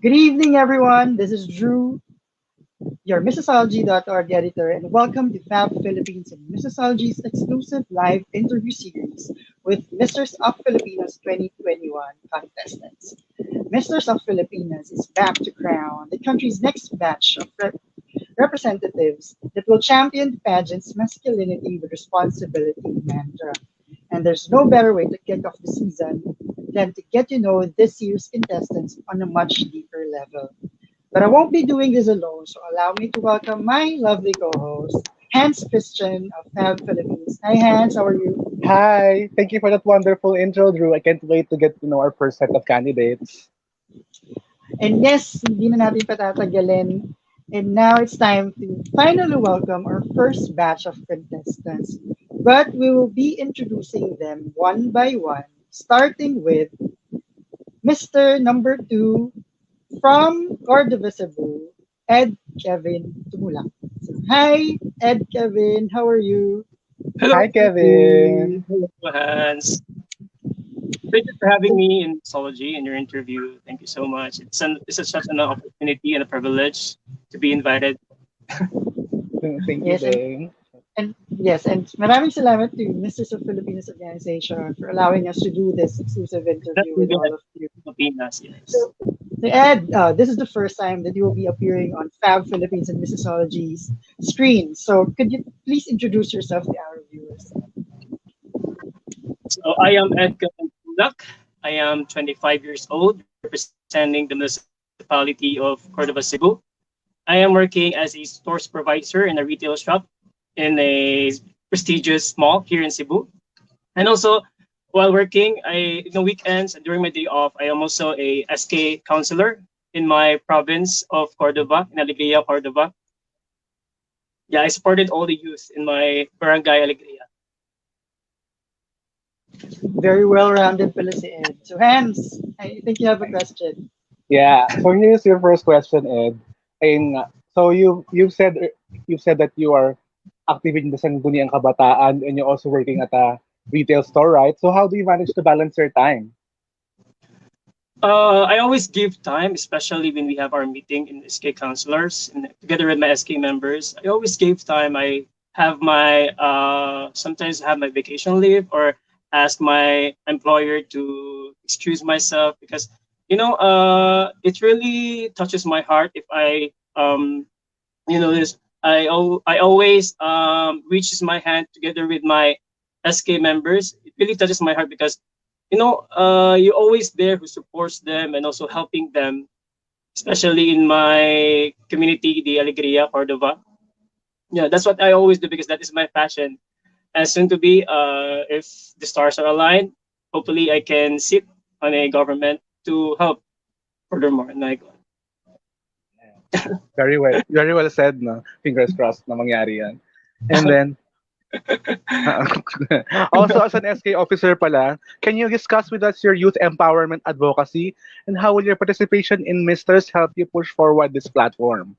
Good evening, everyone. This is Drew, your Missosology.org editor, and welcome to Fab Philippines and Missosology's exclusive live interview series with Misters of Filipinas 2021 contestants. Misters of Filipinas is back to crown the country's next batch of representatives that will champion the pageant's masculinity with responsibility mantra. And there's no better way to kick off the season than to get to know this year's contestants on a much deeper level. But I won't be doing this alone, so allow me to welcome my lovely co-host, Hans Christian of Fab Philippines. Hi Hans, how are you? Hi, thank you for that wonderful intro, Drew. I can't wait to get to know our first set of candidates. And yes, hindi na natin patatagalin. And now it's time to finally welcome our first batch of contestants. But we will be introducing them one by one, starting with Mr. Number 2 from Cordova, Cebu, Ed Kevin Tumulak. So, hi, Ed Kevin, how are you? Hello, Hi, Kevin. hello, Hans. Thank you for having me in Missosology in your interview. Thank you so much. It's such an opportunity and a privilege to be invited. Thank you, Yes, Ding. and yes, and maraming salamat to Misters of Filipinas organization for allowing us to do this exclusive That's interview with really all of you. Filipinas, yes. So, Ed, this is the first time that you will be appearing on Fab Philippines and Missosology's screen. So, could you please introduce yourself to our viewers? So I am Edgar Bulak. I am 25 years old, representing the municipality of Cordova, Cebu. I am working as a store supervisor in a retail shop in a prestigious mall here in Cebu. And also, while working, in the weekends and during my day off, I am also a SK counselor in my province of Cordova, in Alegria, Cordova. Yeah, I supported all the youth in my barangay Alegria. Very well-rounded pala si Ed. So, Hans, I think you have a question. Yeah. So here's your first question, Ed. And you've said that you are active in the Sangguniang Kabataan and you're also working at a retail store, right? So how do you manage to balance your time? I always give time, especially when we have our meeting in SK counselors and together with my SK members. I always give time. I have my sometimes have my vacation leave or ask my employer to excuse myself because it really touches my heart if this I always reaches my hand together with my SK members. It really touches my heart because you're always there who supports them and also helping them, especially in my community, the Alegria, Cordova. Yeah, that's what I always do because that is my passion. And soon to be, if the stars are aligned, hopefully I can sit on a government to help furthermore. And like, Very well said, no? Fingers crossed na mangyari yan. And then, also as an SK officer pala, can you discuss with us your youth empowerment advocacy and how will your participation in Misters help you push forward this platform?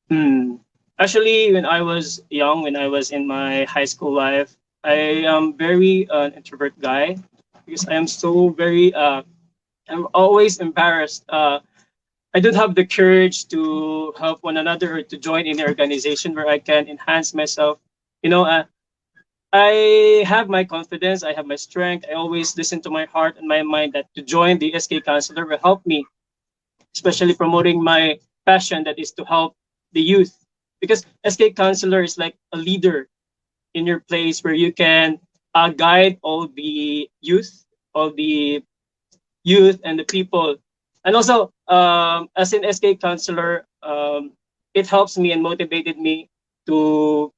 hmm. Actually, when I was young, when I was in my high school life, I am very introvert guy because I am so very I'm always embarrassed. I don't have the courage to help one another or to join in an organization where I can enhance myself. You know, uh, I have my confidence, I have my strength. I always listen to my heart and my mind that to join the SK counselor will help me, especially promoting my passion that is to help the youth. Because SK counselor is like a leader in your place where you can guide all the youth and the people. And also, as an SK counselor, it helps me and motivated me to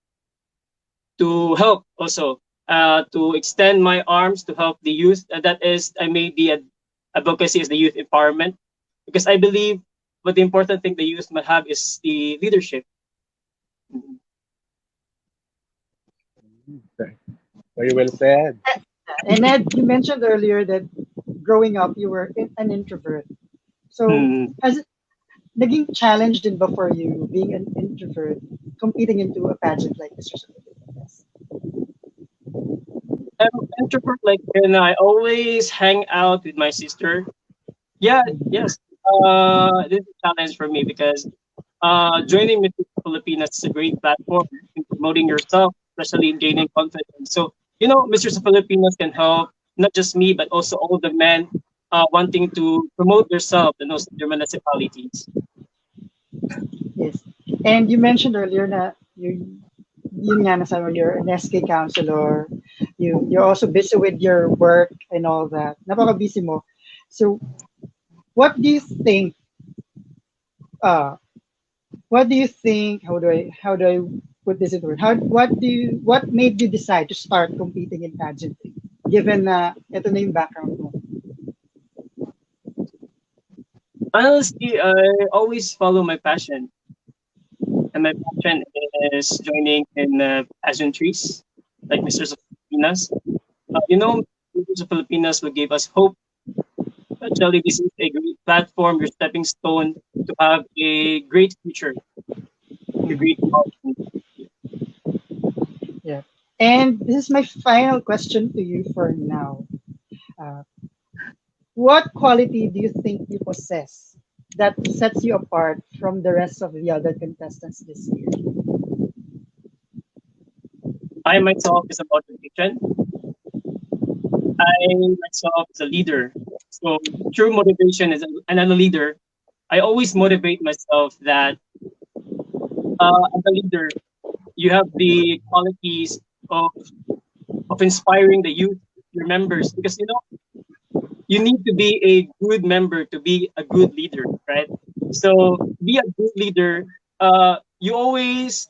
help also to extend my arms to help the youth. That is, I made the advocacy as the youth empowerment because I believe what the important thing the youth must have is the leadership. Very very well said. And Ed, you mentioned earlier that growing up, you were an introvert. So, Hmm. has it naging challenge din ba for you being an introvert competing into a pageant like Mr. Philippines? I'm introvert, like, and I always hang out with my sister. Yeah, yes. this is a challenge for me because joining Misters of Filipinas is a great platform in promoting yourself, especially in gaining confidence. So, Misters of Filipinas can help not just me, but also all the men wanting to promote themselves and also their municipalities. Yes. And you mentioned earlier na yun nga nasabi mo, you're an SK counselor. You're also busy with your work and all that. Napaka-busy mo. So, what do you think? Uh, what do you think? How do I put this into word? What made you decide to start competing in pageantry? Given na ito na yung background mo. Honestly, I always follow my passion, and my passion is joining in pageantries like Misters of Filipinas. Misters of Filipinas will give us hope. Actually, this is a great platform, your stepping stone to have a great future, a great opportunity. Yeah. And this is my final question to you for now. Uh, what quality do you think you possess that sets you apart from the rest of the other contestants this year? I myself is a motivation. I myself is a leader. So true motivation is, and I'm a leader. I always motivate myself that as a leader, you have the qualities of inspiring the youth, your members, because you need to be a good member to be a good leader, right? So be a good leader. You always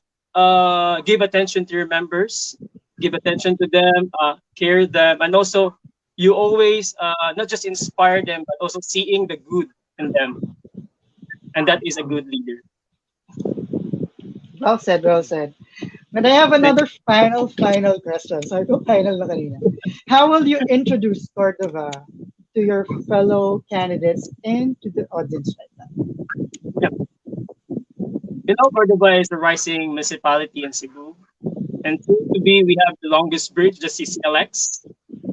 give attention to your members, give attention to them, care them, and also you always not just inspire them, but also seeing the good in them, and that is a good leader. Well said, well said. But I have another final question. Sorry ko final na kanina. How will you introduce Cordova to your fellow candidates and to the audience right now? Yeah. Cordova is a rising municipality in Cebu, and soon to be, we have the longest bridge, the CCLX,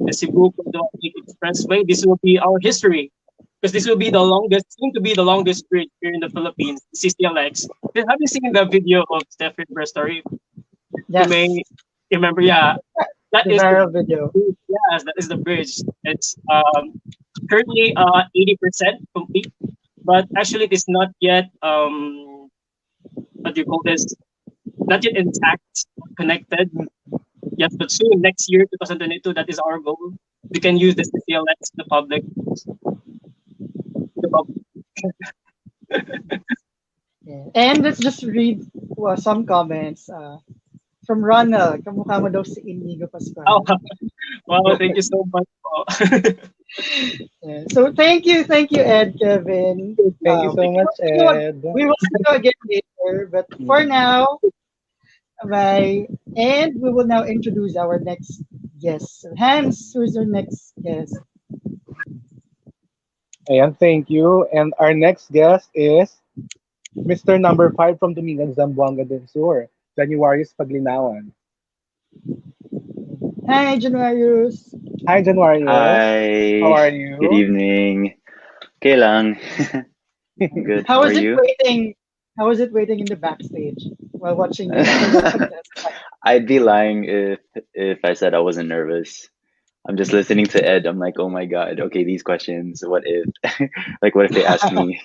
the Cebu Cordova Expressway. This will be our history because this will be the longest, soon to be the longest bridge here in the Philippines, the CCLX. Have you seen the video of Steph River story? You Yes, may remember, yeah, that the is the viral video. bridge. Yes, that is the bridge. It's currently 80% complete, but actually it is not yet what do you call this? Not yet intact, connected. Yes, but soon next year, 2022, that is our goal. We can use the CCLX, the public. Yeah. And let's just read some comments from Ronald. Kamukha mo daw si Inigo Oh, Pascual. wow, thank you so much. Yeah. So thank you, Ed, Kevin. Thank you so much, Ed. We will see you again later, but for now, bye. And we will now introduce our next guest. So Hans, who's our next guest? Ayan, thank you. And our next guest is Mr. Number 5 from Dumingag, Zamboanga del Sur, January's Paglinawan. Hi, Januarius. Hi, Januarius. How Hi, are good you? evening. Okay lang. I'm good. How How are was it you? waiting? How was it waiting in the backstage while watching the contest? I'd be lying if I said I wasn't nervous. I'm just listening to Ed. I'm like, oh my God, okay, these questions, what if? Like, what if they ask me?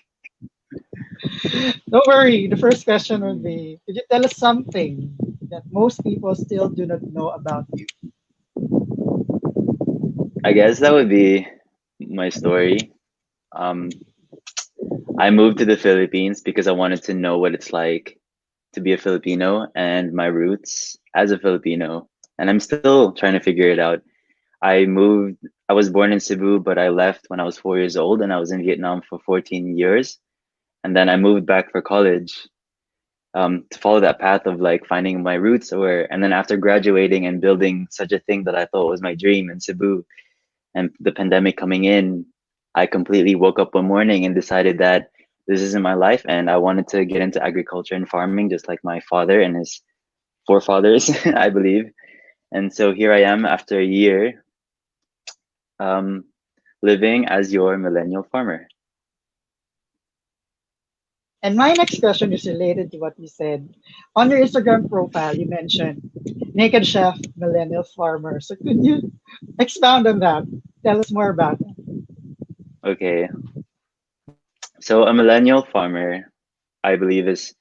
Don't worry. The first question would be: could you tell us something that most people still do not know about you? I guess that would be my story. Um, I moved to the Philippines because I wanted to know what it's like to be a Filipino and my roots as a Filipino. And I'm still trying to figure it out. I was born in Cebu, but I left when I was 4 years old and I was in Vietnam for 14 years. And then I moved back for college to follow that path of like finding my roots and then after graduating and building such a thing that I thought was my dream in Cebu and the pandemic coming in, I completely woke up one morning and decided that this isn't my life and I wanted to get into agriculture and farming just like my father and his forefathers, I believe. And so here I am after a year um, living as your millennial farmer. And my next question is related to what you said. On your Instagram profile, you mentioned naked chef, millennial farmer. So could you expound on that? Tell us more about it. Okay. So a millennial farmer, I believe, is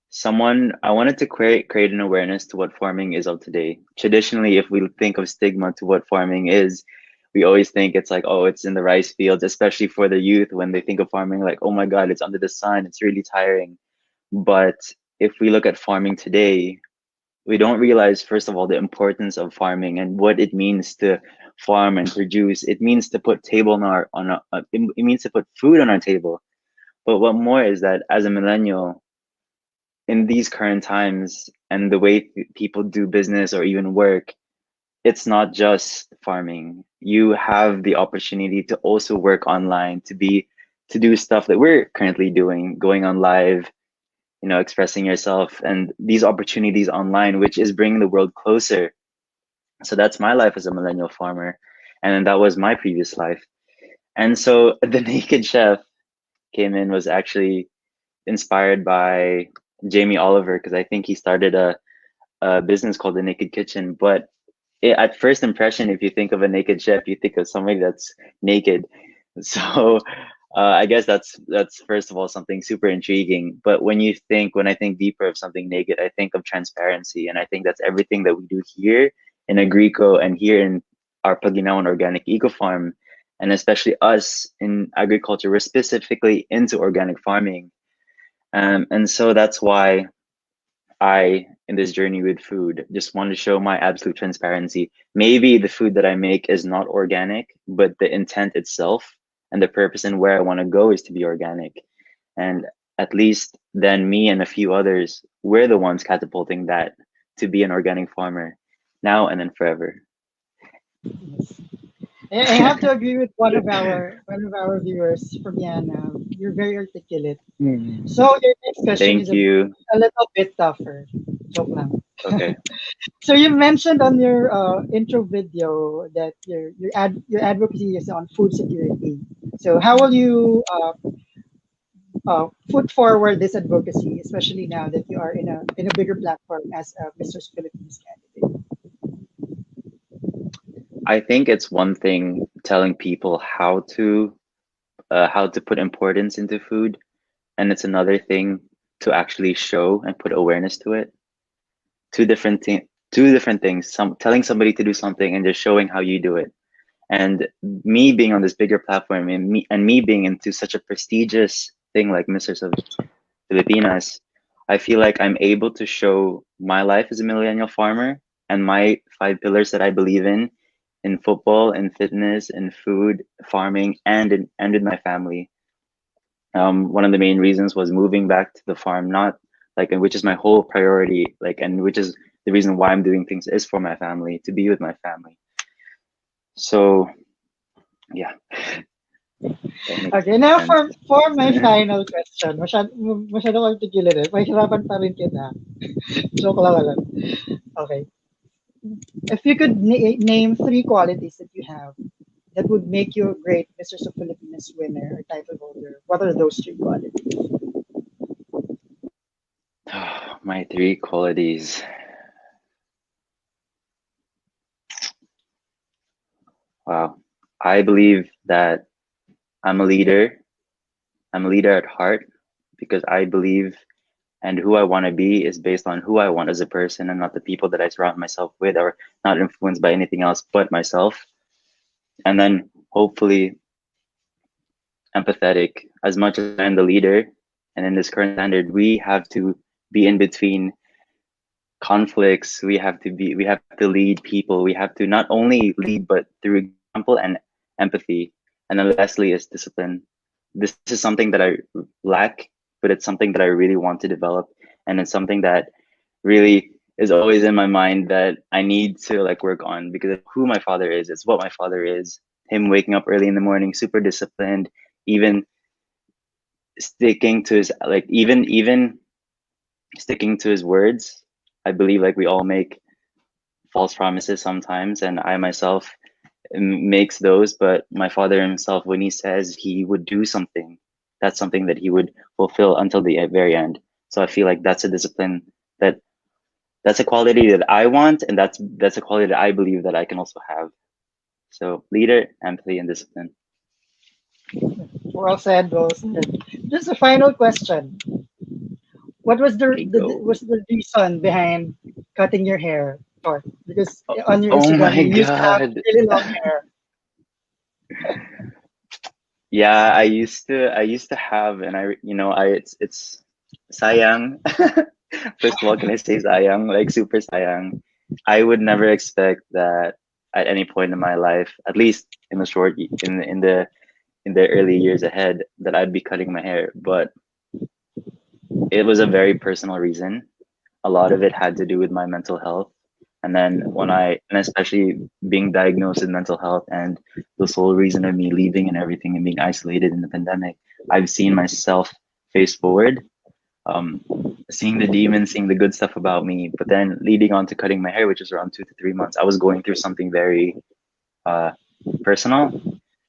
someone I wanted to create an awareness to what farming is of today. Traditionally, if we think of stigma to what farming is, we always think it's like, oh, it's in the rice fields, especially for the youth when they think of farming, like, oh my God, it's under the sun, it's really tiring. But if we look at farming today, we don't realize, first of all, the importance of farming and what it means to farm and produce. It means to put table it means to put food on our table. But what more is that as a millennial, in these current times and the way people do business or even work, it's not just farming. You have the opportunity to also work online, to do stuff that we're currently doing, going on live, expressing yourself, and these opportunities online, which is bringing the world closer. So that's my life as a millennial farmer, and then that was my previous life. And so the Naked Chef came in was actually inspired by Jamie Oliver, because I think he started a business called the Naked Kitchen. But at first impression, if you think of a naked chef, you think of somebody that's naked. So I guess that's first of all something super intriguing. But when I think deeper of something naked, I think of transparency, and I think that's everything that we do here in Agrico and here in our Paginawan Organic Eco Farm, and especially us in agriculture. We're specifically into organic farming, and so that's why in this journey with food, just want to show my absolute transparency. Maybe the food that I make is not organic, but the intent itself and the purpose and where I want to go is to be organic. And at least then me and a few others, we're the ones catapulting that to be an organic farmer now and then forever. I have to agree with one of our viewers from Yana. You're very articulate. Mm. So your next question Thank is you. a little bit tougher. Joke lang. Okay. So you mentioned on your intro video that your advocacy is on food security. So how will you put forward this advocacy, especially now that you are in a bigger platform as a Misters Philippines candidate? I think it's one thing telling people how to put importance into food, and it's another thing to actually show and put awareness to it. Two different things. Telling somebody to do something and just showing how you do it. And me being on this bigger platform, and me being into such a prestigious thing like Misters of Filipinas, I feel like I'm able to show my life as a millennial farmer and my 5 pillars that I believe in football, in fitness, in food, farming, and in my family. One of the main reasons was moving back to the farm, not like, and which is my whole priority, like, and which is the reason why I'm doing things is for my family, to be with my family. So, yeah. Okay, now sense. for my final question. Masyadong articulate eh. Mahirapan pa rin kita. Joke lang alam. Okay. If you could name 3 qualities that you have that would make you a great Misters of Filipinas winner or title holder, what are those 3 qualities? My 3 qualities. Wow. I believe that I'm a leader. I'm a leader at heart because I believe and who I want to be is based on who I want as a person and not the people that I surround myself with, or not influenced by anything else but myself. And then hopefully empathetic. As much as I'm the leader, and in this current standard, we have to be in between conflicts. We have to lead people. We have to not only lead but through example and empathy. And then lastly is discipline. This is something that I lack, but it's something that I really want to develop, and it's something that really is always in my mind that I need to like work on, because of who my father is. It's what my father is. Him waking up early in the morning, super disciplined, even sticking to his even sticking to his words. I believe like we all make false promises sometimes, and I myself makes those, but my father himself, when he says he would do something, that's something that he would fulfill until the very end. So I feel like that's a discipline that that's a quality that I want, and that's a quality that I believe that I can also have. So leader, empathy, and discipline. Well said, well said. Just a final question. What was Okay, go. the reason behind cutting your hair short? Because Oh, on your oh Instagram my you used to have God. really long hair. Yeah, I used to have, and it's sayang. First of all, can I say sayang? Like super sayang. I would never expect that at any point in my life, at least in the in the early years ahead, that I'd be cutting my hair. But it was a very personal reason. A lot of it had to do with my mental health. And then and especially being diagnosed with mental health and the sole reason of me leaving and everything and being isolated in the pandemic, I've seen myself face forward, um, seeing the demons, seeing the good stuff about me, but then leading on to cutting my hair, which was around 2 to 3 months. I was going through something very uh, personal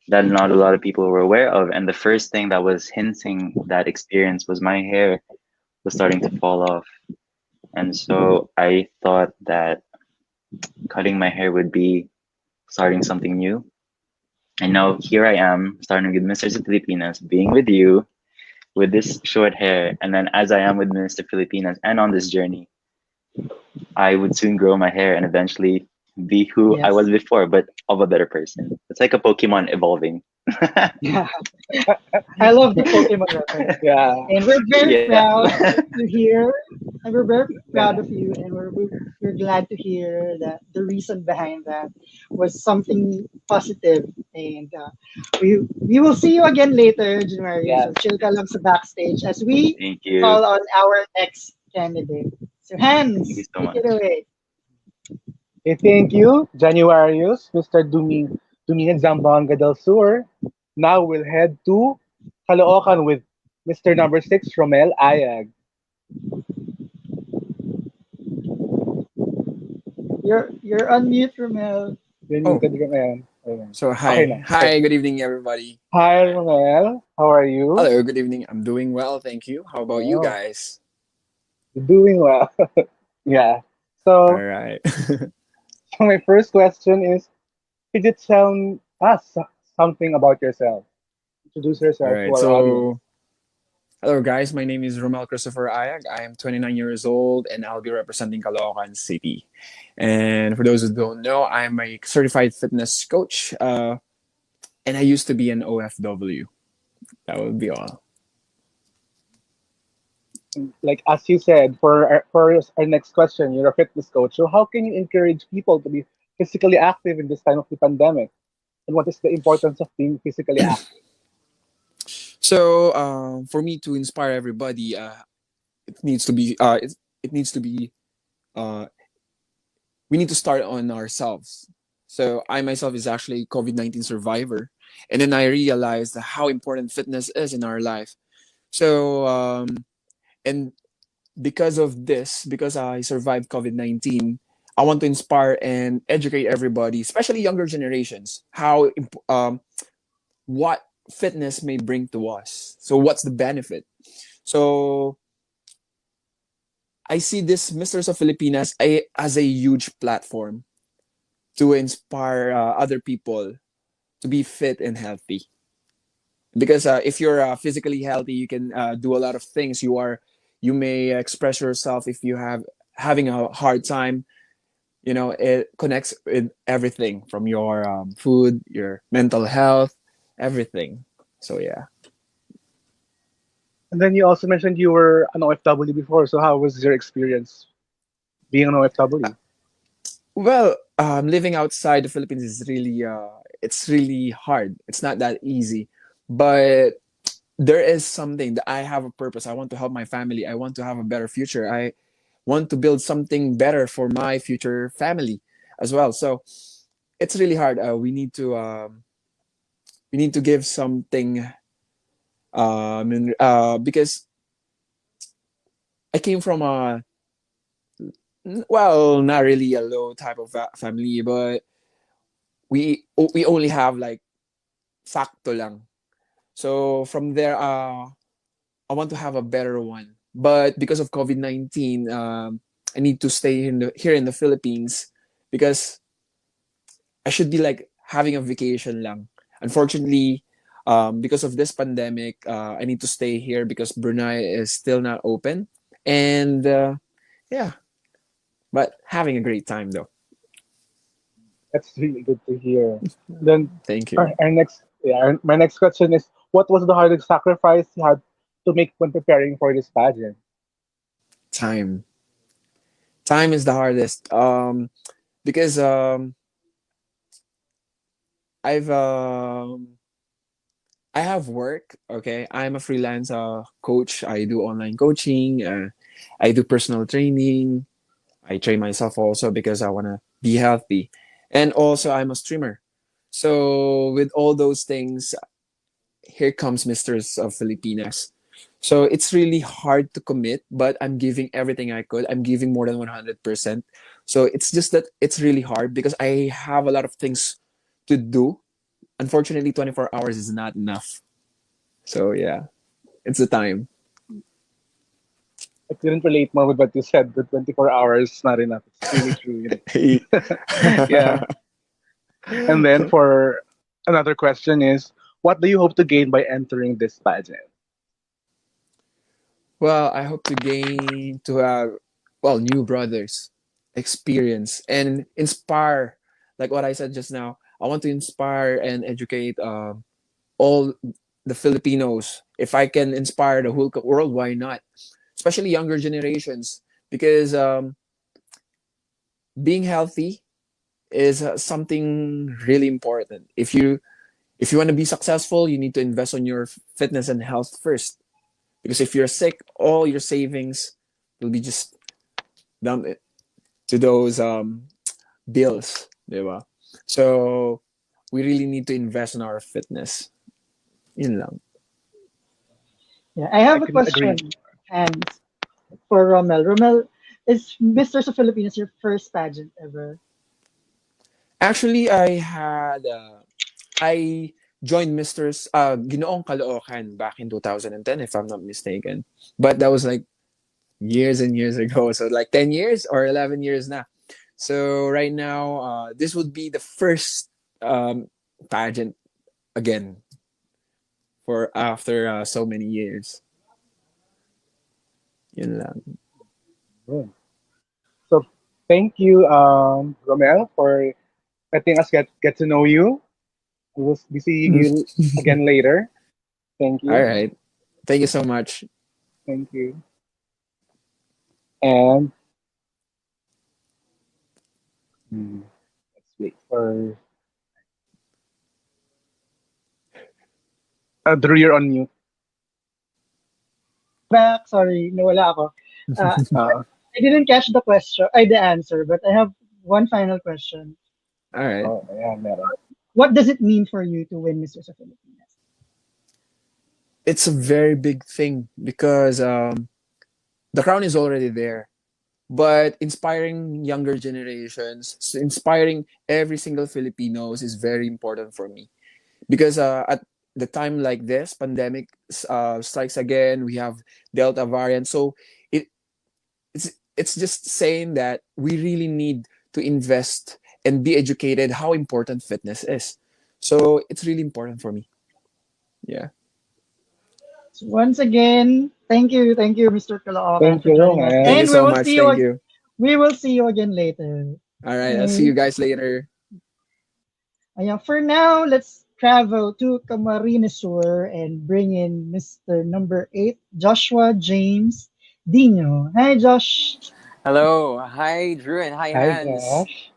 that not a lot of people were aware of. And the first thing that was hinting that experience was my hair was starting to fall off. And so I thought that cutting my hair would be starting something new. And now here I am, starting with Misters of Filipinas, being with you with this short hair. And then as I am with Mr. Filipinas and on this journey, I would soon grow my hair and eventually be who I was Yes. before, but of a better person. It's like a Pokemon evolving. Yeah. I love the Pokemon reference. Yeah, And we're very Yeah. proud to hear, and we're very proud yeah. of you, and we're glad to hear that the reason behind that was something positive. And we will see you again later, January. Yes. So chill ka lang sa backstage as we Thank you. call on our next candidate. So Thank you Hans, so take it much. away. Okay, thank you, Januarius, Mr. Dumingag del Sur. Now we'll head to Caloocan with Mr. number 6, Romel Ayag. You're on mute, Romel. Yun yung Oh, kadyo ngayon. Ayan. so Okay hi. na. Okay. Hi, good evening, everybody. Hi, Romel. How are you? Hello, good evening. I'm doing well, thank you. How about you Oh, guys? you're doing well. Yeah. All So, right. so my first question is, could you tell us something about yourself? Introduce All yourself to right. our audience. So, hello, guys. My name is Romel Christopher Ayag. I am 29 years old and I'll be representing Caloocan City. And for those who don't know, I'm a certified fitness coach and I used to be an OFW. That would be all. Like as you said, for our next question, you're a fitness coach. So how can you encourage people to be physically active in this time of the pandemic? And what is the importance of being physically active? So, for me to inspire everybody, it needs to be, it needs to be, uh, we need to start on ourselves. So I myself is actually a COVID-19 survivor. And then I realized how important fitness is in our life. So, and because of this, because I survived COVID-19, I want to inspire and educate everybody, especially younger generations, what fitness may bring to us. So what's the benefit? So I see this Misters of Filipinas as a huge platform to inspire other people to be fit and healthy. Because if you're physically healthy, you can do a lot of things. You may express yourself if you have having a hard time. You know, it connects with everything from your food, your mental health, everything. So yeah. And then you also mentioned you were an OFW before. So how was your experience being an OFW? Well, living outside the Philippines is really it's really hard. It's not that easy, but there is something that I have a purpose. I want to help my family. I want to have a better future. I want to build something better for my future family as well. So it's really hard. We need to give something. Because I came from a well, not really a low type of family, but we only have like sakto lang. So from there, I want to have a better one. But because of COVID-19, I need to stay here in the Philippines because I should be like having a vacation lang. Unfortunately, because of this pandemic, I need to stay here because Brunei is still not open. And yeah, but having a great time though. That's really good to hear. Then Thank you. my next question is, what was the hardest sacrifice you had to make when preparing for this pageant? Time. Time is the hardest. Because I've I have work. Okay, I'm a freelance coach. I do online coaching. I do personal training. I train myself also because I wanna be healthy, and also I'm a streamer. So with all those things, here comes Misters of Filipinas. So it's really hard to commit, but I'm giving everything I could. I'm giving more than 100%. So it's just that it's really hard because I have a lot of things to do. Unfortunately, 24 hours is not enough. So yeah, it's the time. I couldn't relate more with what you said. The 24 hours is not enough. It's really true. Yeah. And then for another question is, what do you hope to gain by entering this pageant? Well, I hope to gain to have new brothers, experience and inspire. Like what I said just now, I want to inspire and educate all the Filipinos. If I can inspire the whole world, why not? Especially younger generations, because being healthy is something really important. If you want to be successful, you need to invest on your fitness and health first. Because if you're sick, all your savings will be just dumped to those bills, diba? So we really need to invest in our fitness. Yun lang. Yeah, I I have a couldn't agree question, more. and for Romel. Romel, is Misters of Filipinas your first pageant ever? Actually, I joined Misters Ginoong Caloocan back in 2010, if I'm not mistaken. But that was like years and years ago. So like 10 years or 11 years now. So right now, this would be the first um, pageant again for after so many years. Yun lang. Good. So thank you, Romel, for letting us get to know you. We will be seeing you again later. Thank All you. right. Thank you so much. Thank you. And let's wait for Drew, you're on mute. Back, sorry, nawala ako. Uh, Uh, I didn't catch the question, the answer, but I have one final question. All right. yeah, meron. What does it mean for you to win Misters of Filipinas? It's a very big thing because the crown is already there. But inspiring younger generations, inspiring every single Filipinos is very important for me. Because at the time like this, pandemic strikes again, we have Delta variant. So it it's just saying that we really need to invest and be educated how important fitness is. So it's really important for me. Yeah. So once again, thank you, Mr. Caloocan, Thank for you, joining us, Thank you Romel. and so much. Thank you. we will see you again later. All right. I'll see Okay. you guys later. Ayan, for now, let's travel to Camarines Sur and bring in Mr. number 8, Joshua James Dino. Hi, Josh. Hello, hi Drew and hi Hi, Hans. Josh.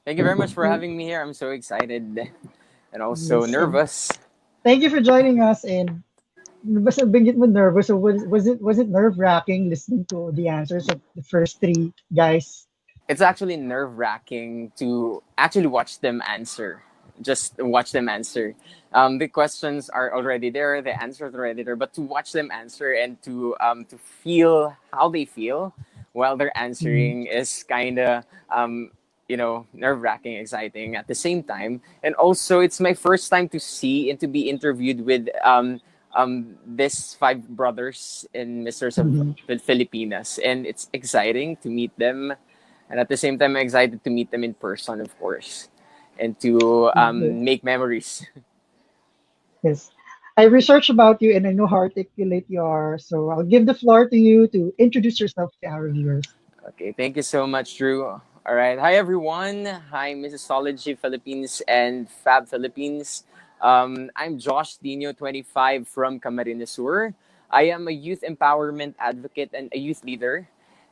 Thank you very much for having me here. I'm so excited and also Yes, and nervous. thank you for joining us. And basta bingit mo nervous. So was it nerve wracking listening to the answers of the first three guys? It's actually nerve wracking to actually watch them answer. Just watch them answer. The questions are already there, the answers are already there, but to watch them answer and to feel how they feel while they're Mm. answering is kind of nerve-wracking, exciting at the same time. And also, it's my first time to see and to be interviewed with this five brothers in Misters of Mhm. Filipinas, and it's exciting to meet them, and at the same time, I'm excited to meet them in person, of course, and to make memories. Yes. I researched about you and I know how articulate you are. So I'll give the floor to you to introduce yourself to our viewers. Okay, thank you so much, Drew. All right, hi everyone. Hi, Missosology Philippines and Fab Philippines. I'm Josh Dino, 25 from Camarines Sur. I am a youth empowerment advocate and a youth leader,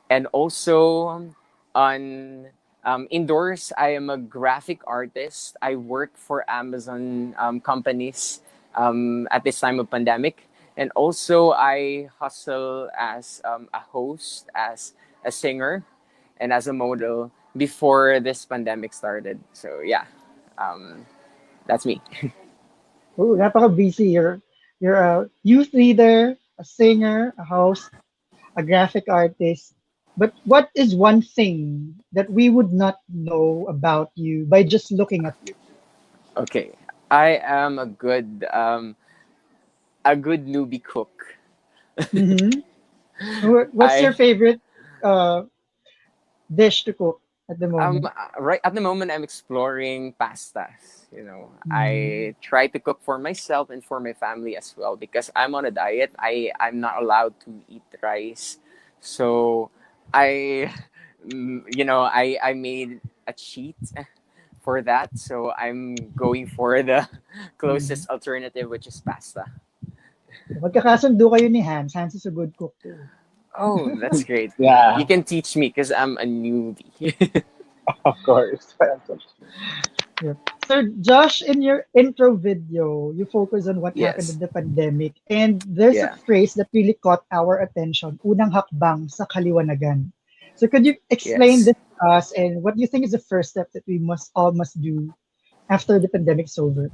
and also on indoors, I am a graphic artist. I work for Amazon companies at this time of pandemic, and also I hustle as a host, as a singer, and as a model before this pandemic started. So yeah, um, that's me. Oh, napaka-busy. You're a youth leader, a singer, a host, a graphic artist. But what is one thing that we would not know about you by just looking at you? Okay, I am a good newbie cook. Mm-hmm. What's your I favorite uh, dish to cook at the moment? right at the moment I'm exploring pastas. Mm. I try to cook for myself and for my family as well because I'm on a diet. I'm not allowed to eat rice, so I I made a cheat for that. So I'm going for the Mm. closest alternative, which is pasta. Magkakasundo kayo ni Hans. Hans is a good cook too. Oh, that's great. You Yeah, can teach me because I'm a newbie. of course. Yep. So, Josh, in your intro video, you focus on what happened Yes. in the pandemic, and there's a Yeah. phrase that really caught our attention, unang hakbang sa kaliwanagan. So, could you explain Yes. this to us, and what do you think is the first step that we must do after the pandemic's over?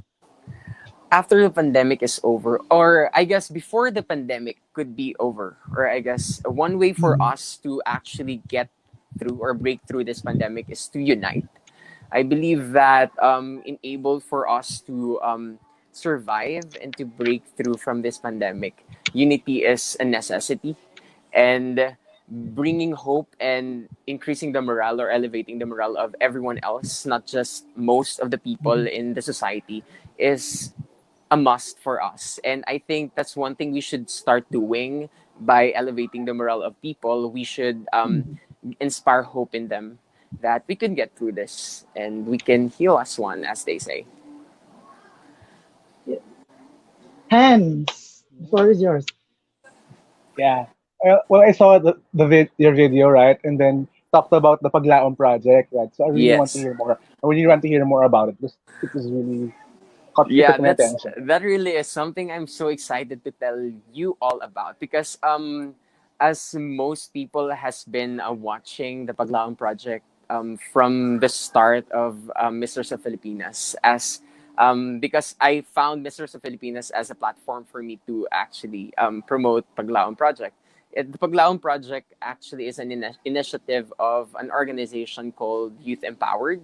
After the pandemic is over, or I guess before the pandemic could be over, or I guess one way for Mhm. us to actually get through or break through this pandemic is to unite. I believe that enable for us to survive and to break through from this pandemic, unity is a necessity, and bringing hope and increasing the morale or elevating the morale of everyone else, not just most of the people Mhm. in the society, is a must for us. And I think that's one thing we should start doing by elevating the morale of people. We should Mhm. inspire hope in them that we can get through this and we can heal as one, as they say. Yeah. Hans, the floor is yours. Yeah. Well, I saw your video, right? And then talked about the Paglaon project, right? So I really want to Yes. hear more. I really want to hear more about it because it was really it Yeah, took my attention. that really is something I'm so excited to tell you all about because as most people has been watching the Paglaon project from the start of Misters of Filipinas, as because I found Misters of Filipinas as a platform for me to actually promote Paglaon project. The Paglaon project actually is an initiative of an organization called Youth Empowered.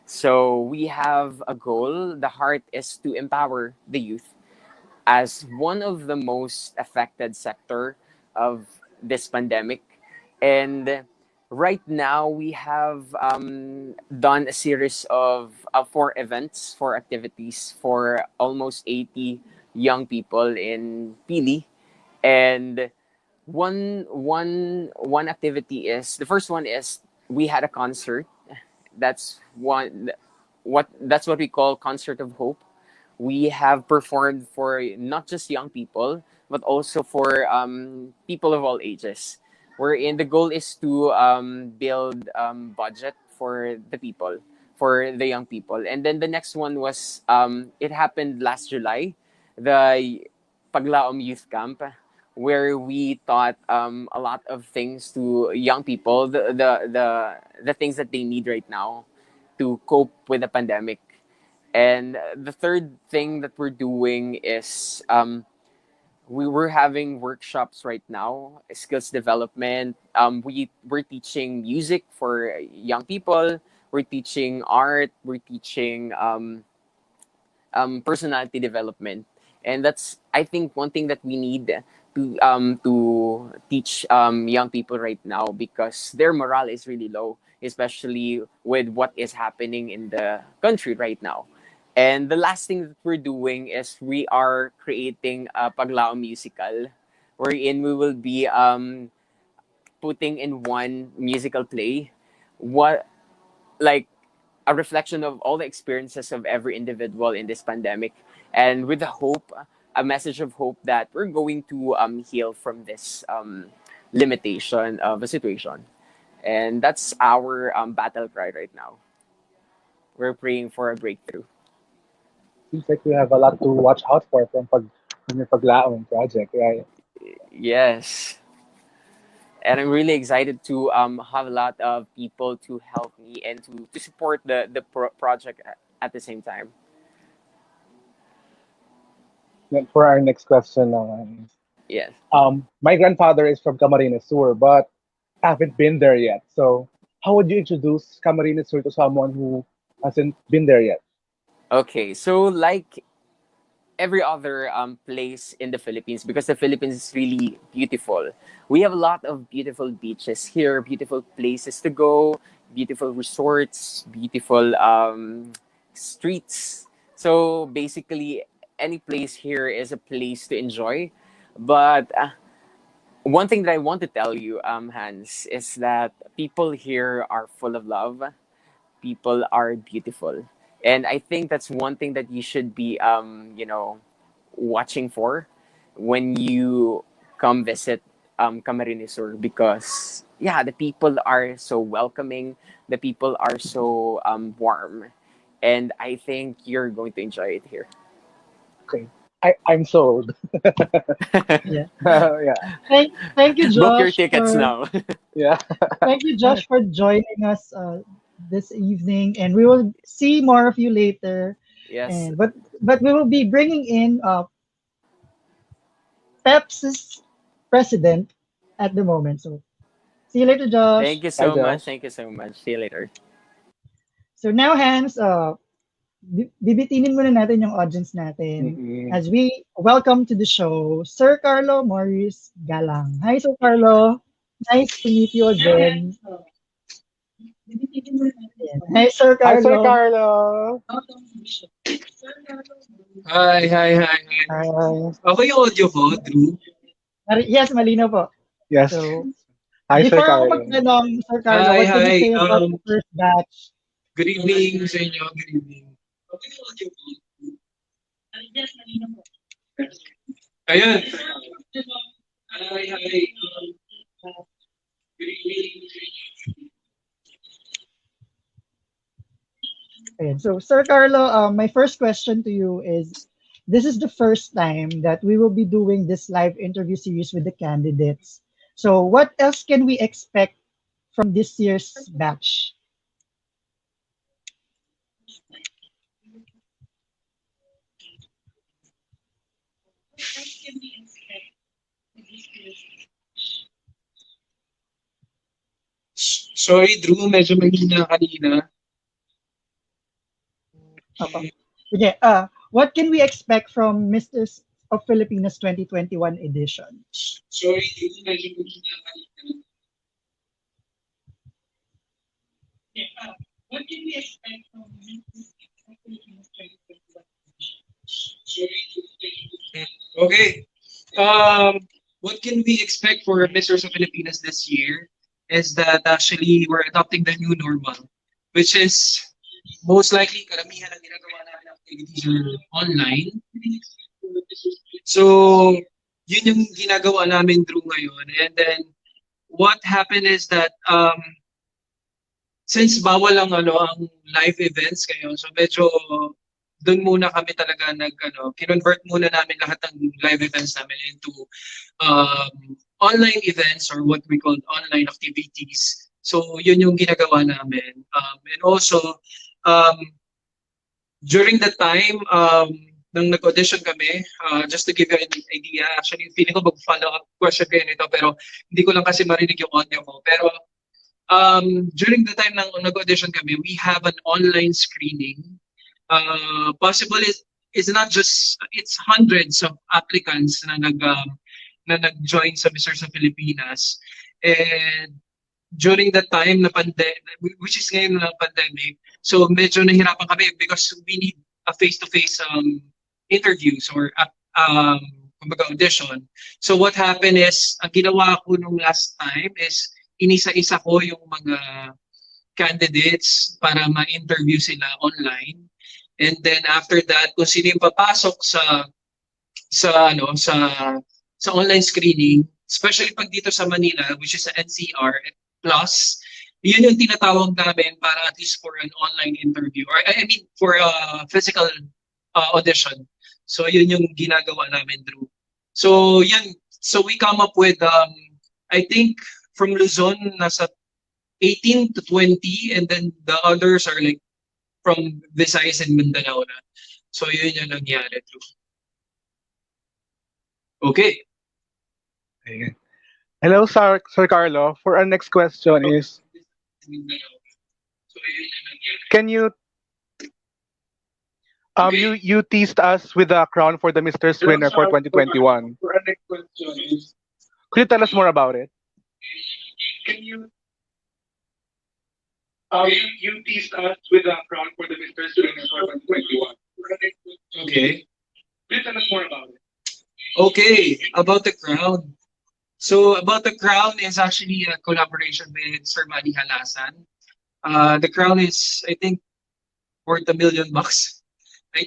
So we have a goal. The heart is to empower the youth as one of the most affected sector of this pandemic. And right now we have done a series of four events, four activities for almost 80 young people in Pili. And one activity is the first one is we had a concert. That's what we call concert of hope. We have performed for not just young people but also for people of all ages, wherein the goal is to build budget for the people, for the young people. And then the next one was it happened last July, the Paglaom Youth Camp, where we taught a lot of things to young people, the things that they need right now to cope with the pandemic. And the third thing that we're doing is we were having workshops right now, skills development. We're teaching music for young people. we're teaching art, we're teaching personality development, and that's, I think, one thing that we need to teach young people right now, because their morale is really low, especially with what is happening in the country right now. And the last thing that we're doing is we are creating a Paglao musical, wherein we will be putting in one musical play, what like a reflection of all the experiences of every individual in this pandemic, and with the hope, a message of hope that we're going to heal from this limitation of a situation. And that's our battle cry right now. We're praying for a breakthrough. Seems like we have a lot to watch out for from your Paglaon project, right? Yes. And I'm really excited to have a lot of people to help me and to support the project at the same time. Then for our next question naman. Yes. My grandfather is from Camarines Sur, but haven't been there yet. So how would you introduce Camarines Sur to someone who hasn't been there yet? Okay, so like every other place in the Philippines, because the Philippines is really beautiful. We have a lot of beautiful beaches here, beautiful places to go, beautiful resorts, beautiful streets. So basically, any place here is a place to enjoy. But one thing that I want to tell you, Hans, is that people here are full of love. People are beautiful, and I think that's one thing that you should be watching for when you come visit Camarines Sur, because yeah, the people are so welcoming, the people are so warm, and I think you're going to enjoy it here. Okay. I'm sold. Yeah. Yeah. Thank you, Book your Josh, tickets for now. Yeah. thank you, Josh, for joining us this evening, and we will see more of you later. Yes. And but we will be bringing in PEP's president at the moment. So see you later, Thank Josh. you Hi, so much. Josh. Thank you so much. See you later. So now, Hans, bibitinin muna natin yung audience natin Mm-mm. as we welcome to the show Sir Carlo Morris Galang. Hi, Sir Carlo. Nice to meet you again. Hi, Sir Hi, Sir Carlo. Carlo. Hi, hi, hi, hi. Hi. Okay yung audio ko, Drew? Yes, malino po. Yes. So, Hi, Sir before ako Carlo. magtanong, Sir Carlo, Hi, what can you hi. say about the first batch? Good evening sa inyo. Good evening. Okay yung audio ko? Ayun. Hi, hi. Good evening sa inyo. Okay, so, Sir Carlo, my first question to you is, this is the first time that we will be doing this live interview series with the candidates. So, what else can we expect from this year's batch? Sorry, Drew. Medyo mahina kanina. Okay. Okay, what can we expect from Misters of Filipinas 2021 edition? Sorry, Drew. Medyo mahina kanina. What can we expect from Misters of Filipinas 2021? Sorry, Drew. Medyo mahina. Okay. What can we expect for Misters of Filipinas this year is that actually we're adopting the new normal, which is most likely karamihan ng ginagawa namin activities are online. So, yun yung ginagawa namin through ngayon. And then, what happened is that since bawal ang live events ngayon, so medyo doon muna kami talaga kinonvert muna namin lahat ng live events namin into online events, or what we call online activities. So yun yung ginagawa namin. And also, during the time nang nag-audition kami, just to give you an idea, actually feeling ko mag-follow up question kayo nito, pero hindi ko lang kasi marinig yung audio ko. Pero during the time ng nag-audition kami, we have an online screening. Possible is not just, it's hundreds of applicants na nag-join sa Misters of Filipinas. And during the time na which is ngayon na pandemic, so medyo nahirapan kami because we need a face-to-face interviews or kumbaga audition. So what happened is, ang ginawa ko nung last time is inisa-isa ko yung mga candidates para ma-interview sila online. And then after that, kung sino yung papasok sa online screening, especially pag dito sa Manila, which is sa NCR plus, yun yung tinatawag namin para at least for an online interview, or I mean for a physical audition. So yun yung ginagawa namin, Drew. So yun, so we come up with I think from Luzon nasa 18 to 20, and then the others are like from Visayas and Mindanao na. So yun yung nangyari, Drew. Okay. Ayan. Hello, Sir Carlo. For our next question is, can you you teased us with the crown for the Mister's winner for 2021. For our next question is, Could you tell us more about it? can you you teased us with the crown for the Mister's winner for 2021. Okay. Could you tell us more about it? Okay, about the crown. So about the crown is actually a collaboration with Sir Manny Halasan. The crown is, I think, worth $1 million. I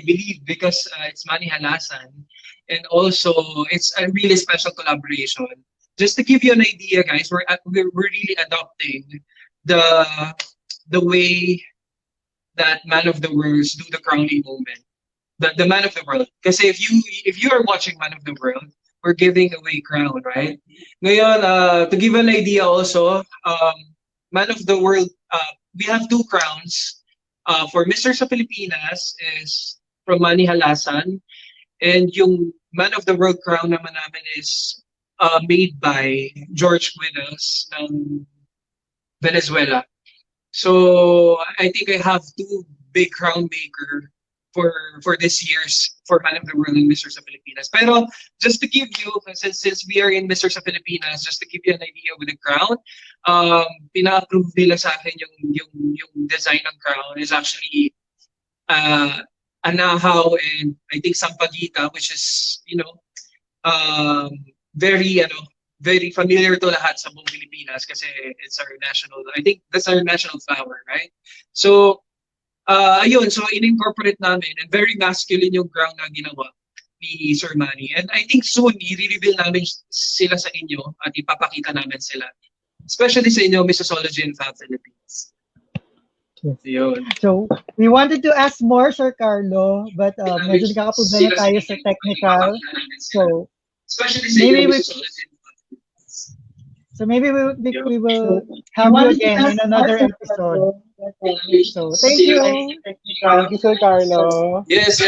believe because it's Manny Halasan, and also it's a really special collaboration. Just to give you an idea, guys, we're really adopting the way that Man of the Worlds do the crowning moment. The Man of the World. Kasi if you are watching Man of the World, we're giving away crown, right? Ngayon, to give an idea also, Man of the World, we have 2 crowns. For Misters of Filipinas is from Manny Halasan, and yung Man of the World crown naman namin is made by George Guidos ng Venezuela. So I think I have 2 big crown maker for this year's for Man of the World and Misters of Filipinas. Pero just to give you, since we are in Misters of Filipinas, just to give you an idea with the crown, pina-approve nila sa akin yung design ng crown is actually anahaw and I think sampaguita, which is very familiar to lahat sa buong Pilipinas kasi it's our national, I think that's our national flower, right? So ayun, so in-incorporate namin, and very masculine yung crown na ginawa ni Sir Manny. And I think soon, i-reveal namin sila sa inyo at ipapakita namin sila. Especially sa inyo, Missosology and Fab Philippines. Yun. So, we wanted to ask more, Sir Carlo, but medyo nakakapunta na tayo sa technical. So, especially sa inyo, maybe Missosology and Fab Philippines. so maybe we will have you again in another episode. So, thank you. Thank you, Sir Carlo. Yes.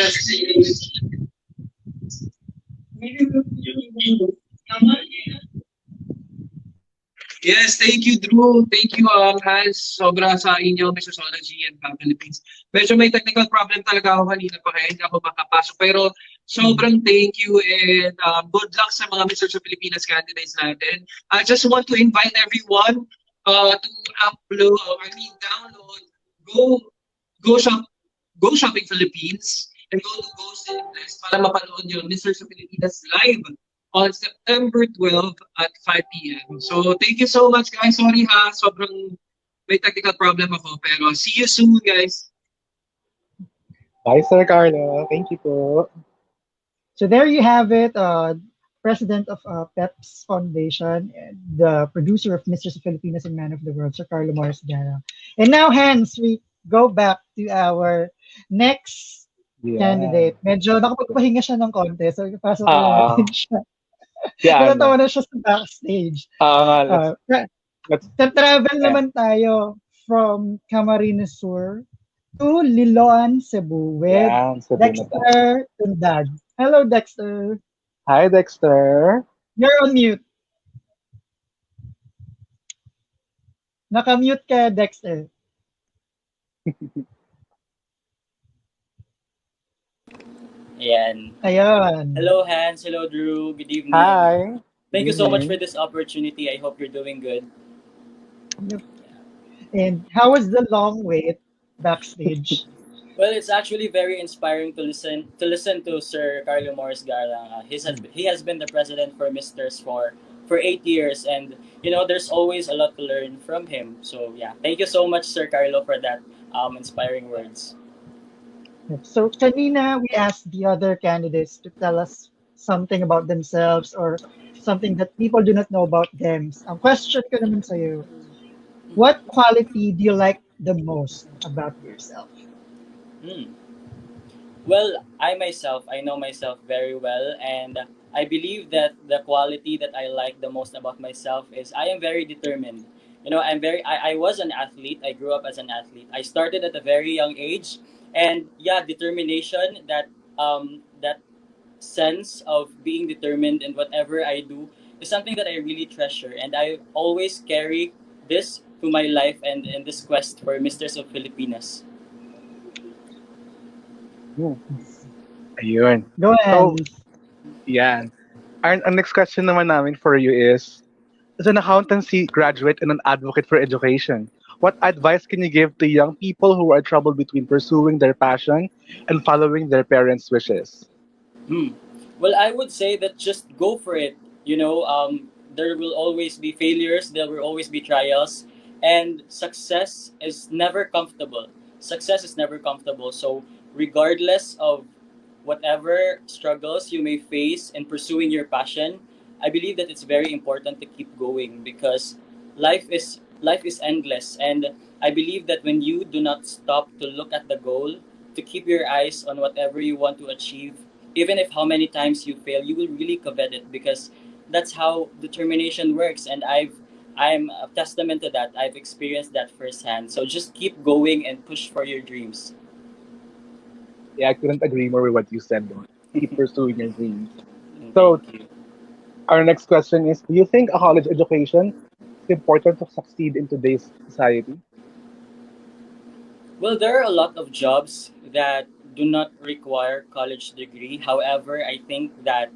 Yes, thank you, Drew. Thank you, Hans. Sobra sa inyo, Missosology and Fab Philippines. Medyo may technical problem talaga ako kanina pa kaya hindi ako makapasok. Pero sobrang thank you and good luck sa mga Misters of Filipinas candidates natin. I just want to invite everyone to download Go Shopping Philippines and go to Go Simplex para mapanood yung Misters of Filipinas live on September 12 at 5 p.m. So thank you so much, guys. Sorry ha, sobrang may technical problem ako, pero see you soon, guys. Bye, Sir Carlo. Thank you po. So there you have it, president of PEPS Foundation and the producer of Misters of Filipinas and Man of the World, Sir Carlo Morris. And now, Hans, we go back to our next candidate. Medyo nakapagpahinga siya ng konti, so ipasok na natin siya. Natawa na siya sa backstage. Travel naman tayo from Camarines Sur to Liloan, Cebu with Dexter Tundag. Hello, Dexter. Hi, Dexter. You're on mute. Nakamute ka, Dexter. Ayan. Ayan. Hello, Hans. Hello, Drew. Good evening. Hi. Good Thank you so much for evening. this opportunity. I hope you're doing good. Yep. And how was the long wait backstage? Well, it's actually very inspiring to listen to Sir Carlo Morris Garlang. He has been the president for Misters for 8 years, and there's always a lot to learn from him. So yeah, thank you so much, Sir Carlo, for that inspiring words. Yep. So kanina we asked the other candidates to tell us something about themselves or something that people do not know about them. Ang question ko naman sa'yo, what quality do you like the most about yourself? Hmm. Well, I know myself very well, and I believe that the quality that I like the most about myself is I am very determined. I was an athlete. I grew up as an athlete. I started at a very young age, and yeah, determination, that sense of being determined in whatever I do is something that I really treasure, and I always carry this to my life and in this quest for Misters of Filipinas. Hmm. Ayun. Go So, ahead. yan. Our next question naman namin for you is, as an accountancy graduate and an advocate for education, what advice can you give to young people who are troubled between pursuing their passion and following their parents' wishes? Hmm. Well, I would say that just go for it. There will always be failures, there will always be trials, and success is never comfortable. Success is never comfortable. So, regardless of whatever struggles you may face in pursuing your passion, I believe that it's very important to keep going because life is endless, and I believe that when you do not stop to look at the goal, to keep your eyes on whatever you want to achieve, even if how many times you fail, you will really covet it because that's how determination works, and I'm a testament to that. I've experienced that firsthand. So just keep going and push for your dreams. Yeah, I couldn't agree more with what you said, though. Keep pursuing your dreams. So, Thank you. our next question is, do you think a college education is important to succeed in today's society? Well, there are a lot of jobs that do not require college degree. However, I think that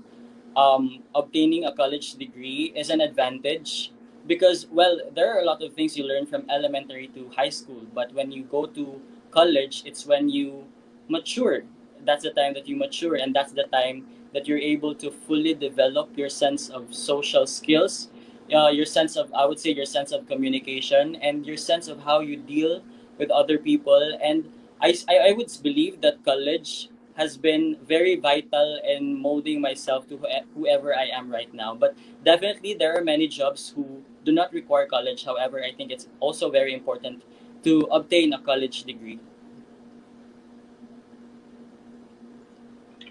obtaining a college degree is an advantage because, well, there are a lot of things you learn from elementary to high school, but when you go to college, it's when you mature. That's the time that you mature, and that's the time that you're able to fully develop your sense of social skills, your sense of, I would say, your sense of communication, and your sense of how you deal with other people. And I would believe that college has been very vital in molding myself to whoever I am right now. But definitely, there are many jobs who do not require college. However, I think it's also very important to obtain a college degree.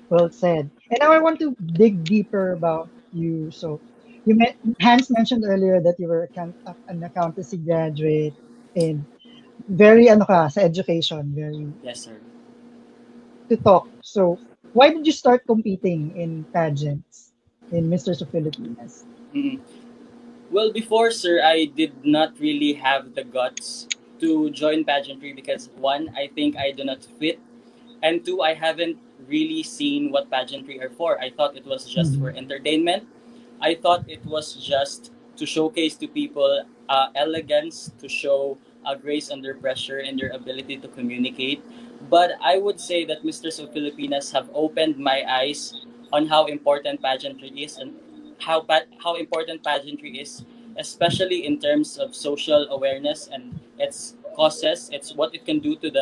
Well said. And now I want to dig deeper about you. So, Hans mentioned earlier that you were an accountancy graduate and very ano ka sa education, very Yes, sir. to talk. So, why did you start competing in pageants in Misters of Filipinas? Mhm. Well, before, sir, I did not really have the guts to join pageantry because one, I think I do not fit, and two, I haven't really seen what pageantry are for. I thought it was just for Mhm. entertainment. I thought it was just to showcase to people elegance, to show grace under pressure and their ability to communicate. But I would say that Misters of Filipinas have opened my eyes on how important pageantry is and how important pageantry is, especially in terms of social awareness and its causes. It's what it can do to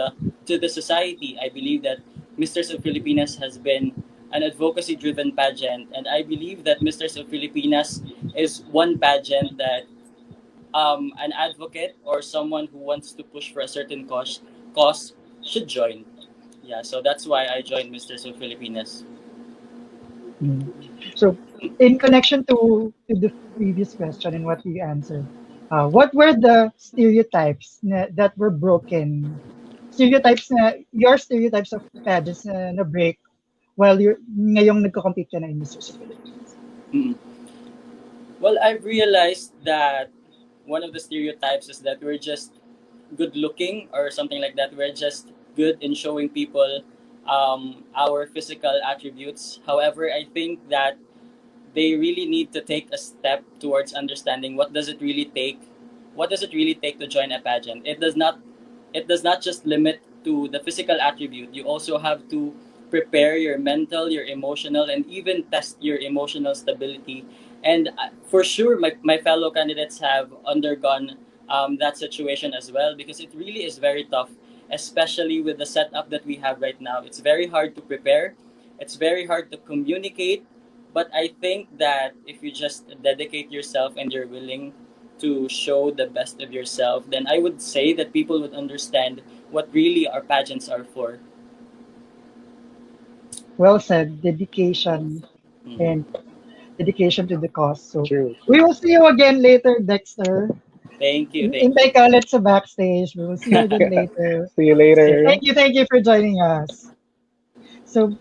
the society. I believe that Misters of Filipinas has been an advocacy driven pageant, and I believe that Misters of Filipinas is one pageant that an advocate or someone who wants to push for a certain cause should join. Yeah, so that's why I joined Misters of Filipinas. Mhm. So, in connection to the previous question and what you answered, what were the stereotypes that were broken? Your stereotypes of pageants na break while you're ngayong nagko-compete ka na in Misters of Philippines. Mm. Well, I've realized that one of the stereotypes is that we're just good looking or something like that. We're just good in showing people our physical attributes. However, I think that they really need to take a step towards understanding what does it really take to join a pageant. It does not just limit to the physical attribute. You also have to prepare your mental, your emotional, and even test your emotional stability. And for sure, my fellow candidates have undergone that situation as well, because it really is very tough, especially with the setup that we have right now. It's very hard to prepare, it's very hard to communicate. But I think that if you just dedicate yourself and you're willing to show the best of yourself, then I would say that people would understand what really our pageants are for. Well said. Dedication Mhm. and dedication to the cause. So True, we true. will see you again later, Dexter. Thank you, thank Hintay you. ka ulit sa backstage. We will see you again later. See you So later. thank you for joining us. So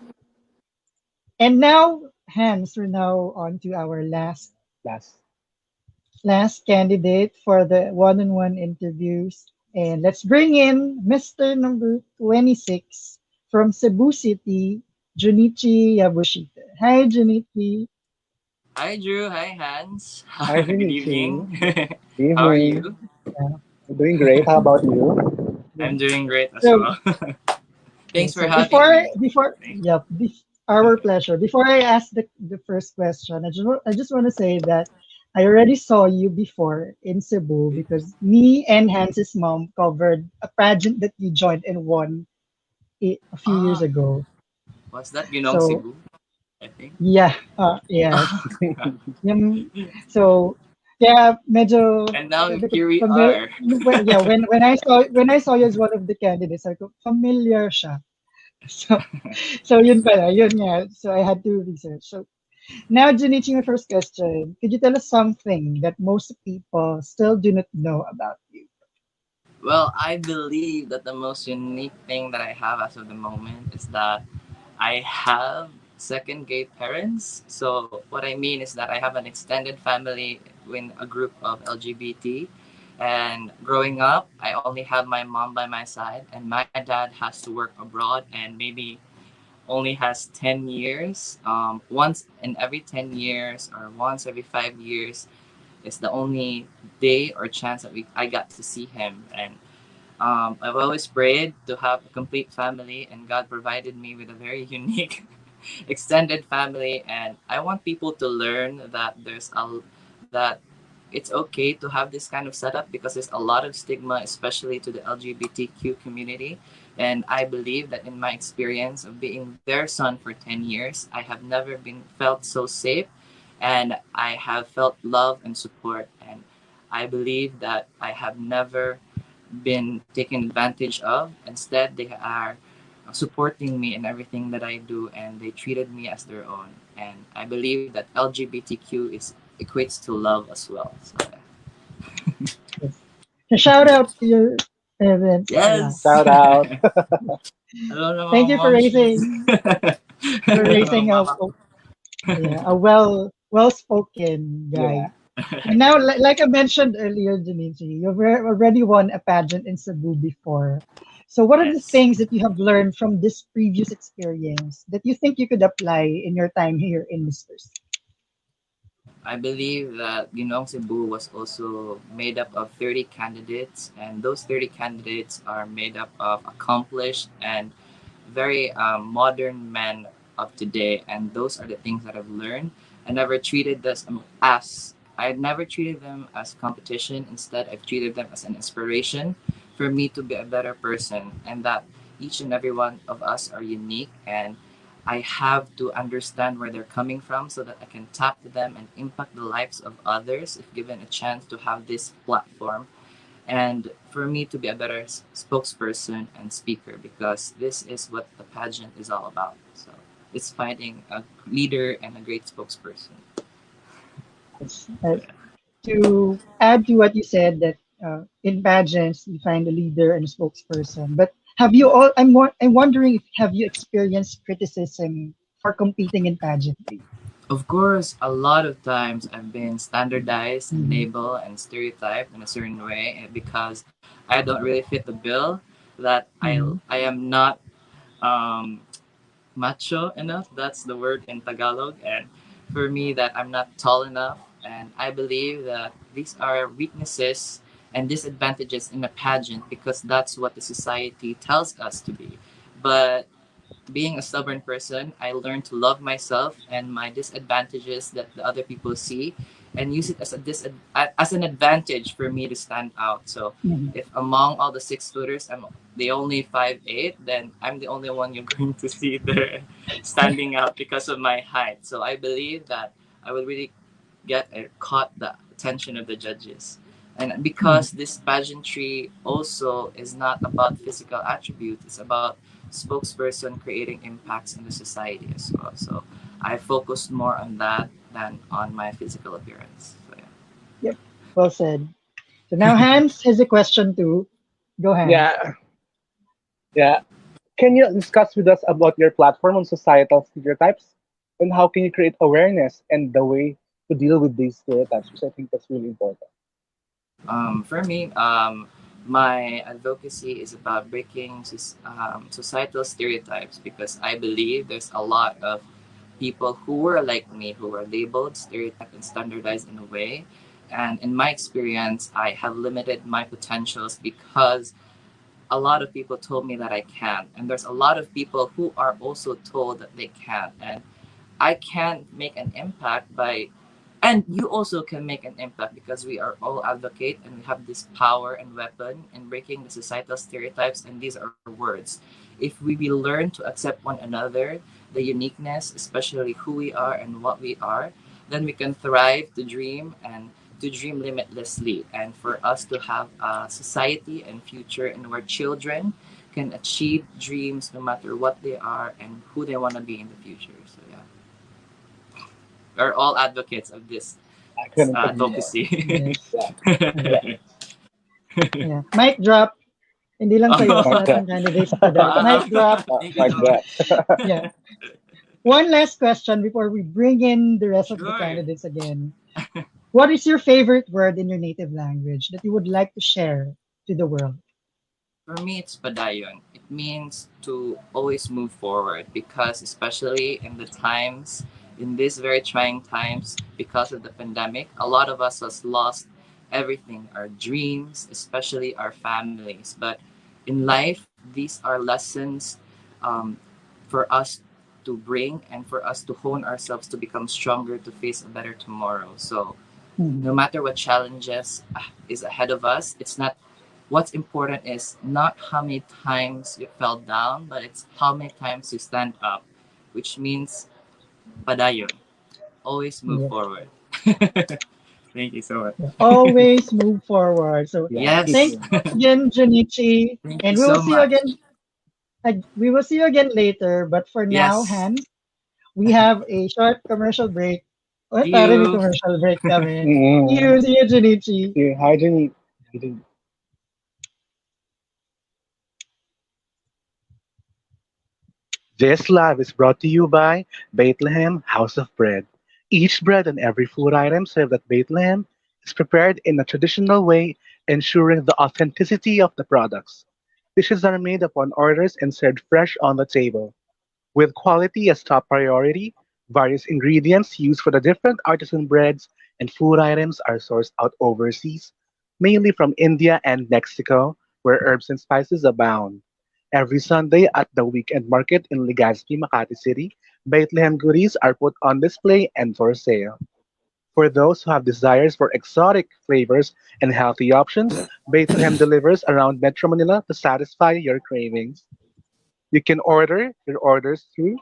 and now, Hans, we're now on to our Last. last candidate for the one-on-one interviews. And let's bring in Mr. number 26 from Cebu City, Junichi Yabushita. Hi, Junichi. Hi Drew, hi Hans. Hi, Good Junichi. evening. How are Evening. you? Yeah. I'm doing great. How about you? I'm doing great as So, well. yeah, Thanks for so having me. our pleasure. Before I ask the first question, I just want to say that I already saw you before in Cebu because me and Hans's mom covered a pageant that you joined and won a few years Ah, ago. was that Ginong So Cebu? I think. yeah, yes. Yung, so yeah, medyo And now sabi ko, here we are. yeah, when I saw you as one of the candidates, I go familiar siya. So so yun pala, yun nga. So I had to research. So now, Junichi, my first question. Could you tell us something that most people still do not know about you? Well, I believe that the most unique thing that I have as of the moment is that I have second gay parents. So what I mean is that I have an extended family in a group of LGBT. And growing up, I only have my mom by my side, and my dad has to work abroad and maybe only has 10 years. Once in every 10 years or once every 5 years is the only day or chance that I got to see him. And I've always prayed to have a complete family, and God provided me with a very unique extended family. And I want people to learn that that it's okay to have this kind of setup because there's a lot of stigma, especially to the LGBTQ community. And I believe that in my experience of being their son for 10 years, I have never been felt so safe, and I have felt love and support. And I believe that I have never been taken advantage of. Instead, they are supporting me in everything that I do, and they treated me as their own. And I believe that LGBTQ is equates to love as well. So, Yes. A shout out to your parents. Yeah. yes. Shout out. Hello to Thank my you for momshies. raising Mama. a well spoken Yeah. guy. And now, like I mentioned earlier, Junichi, you've already won a pageant in Cebu before. So, what are the Yes. things that you have learned from this previous experience that you think you could apply in your time here in Misters? I believe that Ginong Cebu was also made up of 30 candidates, and those 30 candidates are made up of accomplished and very modern men of today. And those are the things that I've learned. I never treated this as I never treated them as competition. Instead, I've treated them as an inspiration for me to be a better person, and that each and every one of us are unique, and I have to understand where they're coming from so that I can tap to them and impact the lives of others if given a chance to have this platform, and for me to be a better spokesperson and speaker, because this is what the pageant is all about. So it's finding a leader and a great spokesperson. Yes. To add to what you said, that in pageants you find a leader and a spokesperson. But have you all? I'm wondering if have you experienced criticism for competing in pageantry? Of course, a lot of times I've been standardized and Mhm. labeled and stereotyped in a certain way because I don't really fit the bill. That Mhm. I am not um, macho enough. That's the word in Tagalog. And for me, that I'm not tall enough. And I believe that these are weaknesses and disadvantages in a pageant because that's what the society tells us to be. But being a stubborn person, I learned to love myself and my disadvantages that the other people see, and use it as as an advantage for me to stand out. So, Mhm. if among all the 6 footers, I'm the only 5'8", then I'm the only one you're going to see there standing out because of my height. So I believe that I will really caught the attention of the judges. And Mhm. because this pageantry also is not about physical attributes, it's about spokesperson creating impacts in the society as well. So I focused more on that than on my physical appearance. So yeah. Yep. Well said. So now Hans has a question too. Go Hans. Yeah, yeah. Can you discuss with us about your platform on societal stereotypes and how can you create awareness and the way to deal with these stereotypes? Which I think that's really important. For me, my advocacy is about breaking societal stereotypes because I believe there's a lot of people who were like me, who were labeled, stereotyped, and standardized in a way. And in my experience, I have limited my potentials because a lot of people told me that I can't. And there's a lot of people who are also told that they can't. And I can make an impact by, and you also can make an impact because we are all advocate and we have this power and weapon in breaking the societal stereotypes, and these are words. If we will learn to accept one another, the uniqueness, especially who we are and what we are, then we can thrive to dream and to dream limitlessly, and for us to have a society and future and where children can achieve dreams no matter what they are and who they want to be in the future. So yeah, we're all advocates of this I couldn't agree more. advocacy. Yes. Yeah, yeah. Okay. Yeah. Mic drop. Hindi lang sa'yo, sa Oh, Like lahat that. ng candidates to that. wow. Mic drop. Thank you Like so that. much. Yeah. One last question before we bring in the rest of the Sure. candidates again. What is your favorite word in your native language that you would like to share to the world? For me, it's padayon. It means to always move forward because, especially in the times, in these very trying times, because of the pandemic, a lot of us has lost everything, our dreams, especially our families. But in life, these are lessons um, for us to bring and for us to hone ourselves to become stronger to face a better tomorrow. So, no Mhm. matter what challenges is ahead of us, it's not what's important is not how many times you fell down, but it's how many times you stand up, which means padayon. Always move Yeah. forward. Thank you so much. Yeah. Always move forward. So Yeah, keep Yes. thank moving. you again, Junichi. Thank you And we will so see you much. again. We will see you again later. But for now, Yes. Hans, we have a short commercial break. Oh, See pare, may you. commercial break kami. Mm-hmm. See you, Junichi. Yeah, hygiene. Hygiene. This live is brought to you by Bethlehem House of Bread. Each bread and every food item served at Bethlehem is prepared in a traditional way, ensuring the authenticity of the products. Dishes are made upon orders and served fresh on the table. With quality as top priority, various ingredients used for the different artisan breads and food items are sourced out overseas, mainly from India and Mexico, where herbs and spices abound. Every Sunday at the weekend market in Legazpi, Makati City, Bethlehem goodies are put on display and for sale. For those who have desires for exotic flavors and healthy options, Bethlehem delivers around Metro Manila to satisfy your cravings. You can order your orders through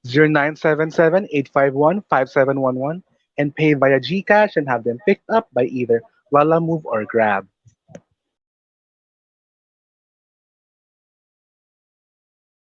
0977-851-5711 and pay via GCash and have them picked up by either Lala Move or Grab.